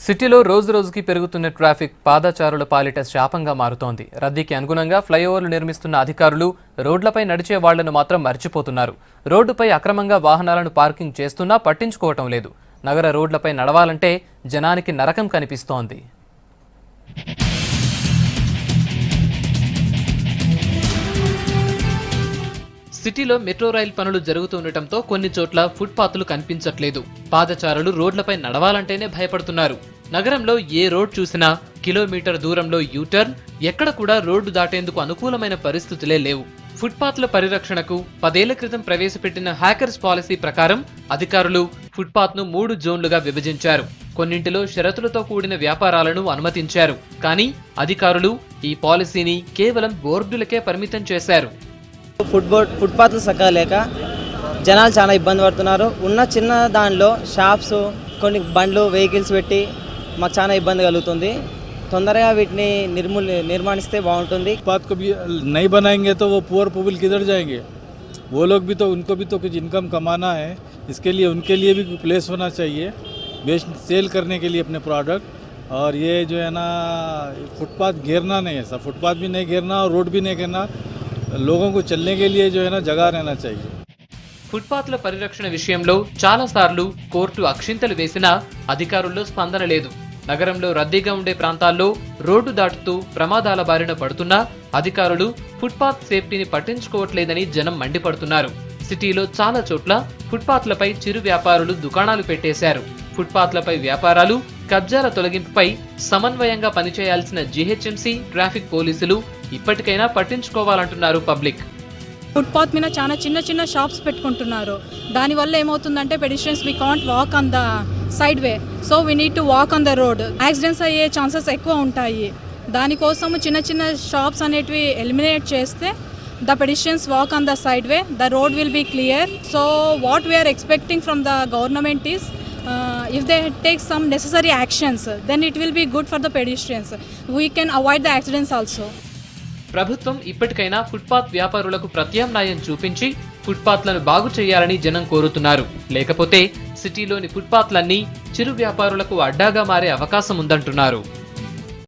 సిటీలో రోజు రోజుకి పెరుగుతున్న ట్రాఫిక్ పాదచారుల పాలిట శాపంగా మారుతోంది. రద్దీకి అనుగుణంగా ఫ్లైఓవర్లు నిర్మిస్తున్న అధికారులు రోడ్లపై నడిచే వాళ్లను మాత్రం మర్చిపోతున్నారు. రోడ్డుపై అక్రమంగా వాహనాలను పార్కింగ్ చేస్తున్నా పట్టించుకోవటం లేదు. నగర రోడ్లపై నడవాలంటే జనానికి నరకం కనిపిస్తోంది. సిటీలో మెట్రో రైల్ పనులు జరుగుతుండటంతో కొన్ని చోట్ల ఫుట్పాత్లు కనిపించట్లేదు. పాదచారులు రోడ్లపై నడవాలంటేనే భయపడుతున్నారు. నగరంలో ఏ రోడ్ చూసినా కిలోమీటర్ దూరంలో యూటర్న్, ఎక్కడ కూడా రోడ్డు దాటేందుకు అనుకూలమైన పరిస్థితులే లేవు. ఫుట్పాత్ల పరిరక్షణకు 10 ఏళ్ల క్రితం ప్రవేశపెట్టిన హ్యాకర్స్ పాలసీ ప్రకారం అధికారులు ఫుట్పాత్ను 3 జోన్లుగా విభజించారు. కొన్నింటిలో షరతులతో కూడిన వ్యాపారాలను అనుమతించారు. కానీ అధికారులు ఈ పాలసీని కేవలం బోర్డులకే పరిమితం చేశారు. ఫుట్పాత్లు సక్కగా లేక జనాలు చాలా ఇబ్బంది పడుతున్నారు. ఉన్న చిన్న దానిలో షాప్స్, కొన్ని బండ్లు, వెహికల్స్ పెట్టి మాకు చాలా ఇబ్బంది కలుగుతుంది. తొందరగా వీటిని నిర్మాణిస్తే బాగుంటుంది. फुटपाथ को भी नहीं बनाएंगे तो वो पुअर पीपल किधर जाएंगे? वो लोग भी तो, उनको भी तो कुछ इनकम कमाना है. इसके लिए उनके लिए भी प्लेस होना चाहिए बेस्ट सेल करने के लिए अपने प्रोडक्ट. और ये जो है ना फुटपाथ घेरना नहीं है, सब फुटपाथ भी नहीं घेरना और रोड भी नहीं घेरना. लोगों को चलने के लिए जो है ना जगह रहना चाहिए. ఫుట్పాత్ల పరిరక్షణ విషయంలో చాలా సార్లు కోర్టు అక్షింతలు వేసినా అధికారుల్లో స్పందన లేదు. నగరంలో రద్దీగా ఉండే ప్రాంతాల్లో రోడ్డు దాటుతూ ప్రమాదాల బారిన పడుతున్నా అధికారులు ఫుట్పాత్ సేఫ్టీని పట్టించుకోవట్లేదని జనం మండిపడుతున్నారు. సిటీలో చాలా చోట్ల ఫుట్పాత్లపై చిరు వ్యాపారులు దుకాణాలు పెట్టేశారు. ఫుట్పాత్లపై వ్యాపారాలు, కబ్జాల తొలగింపుపై సమన్వయంగా పనిచేయాల్సిన జీహెచ్ఎంసీ, ట్రాఫిక్ పోలీసులు ఇప్పటికైనా పట్టించుకోవాలంటున్నారు పబ్లిక్. ఫుట్పాత్ మీద చాలా చిన్న చిన్న షాప్స్ పెట్టుకుంటున్నారు. దానివల్ల ఏమవుతుందంటే pedestrians we can't walk on the side way, so we need to walk on the road. Accidents అయ్యే ఛాన్సెస్ ఎక్కువ ఉంటాయి. దానికోసం చిన్న చిన్న షాప్స్ అనేటివి ఎలిమినేట్ చేస్తే the pedestrians walk on the side way, the road will be clear. So what we are expecting from the government is if they take some necessary actions, then it will be good for the pedestrians. We can avoid the accidents also. ప్రభుత్వం ఇప్పటికైనా footpath వ్యాపారులకు ప్రత్యామ్నాయం చూపించి ఫుట్పాత్లను బాగు చేయాలని జనం కోరుతున్నారు. లేకపోతే సిటీలోని ఫుట్పాత్లన్నీ చిరు వ్యాపారులకు అడ్డాగా మారే అవకాశం ఉందంటున్నారు.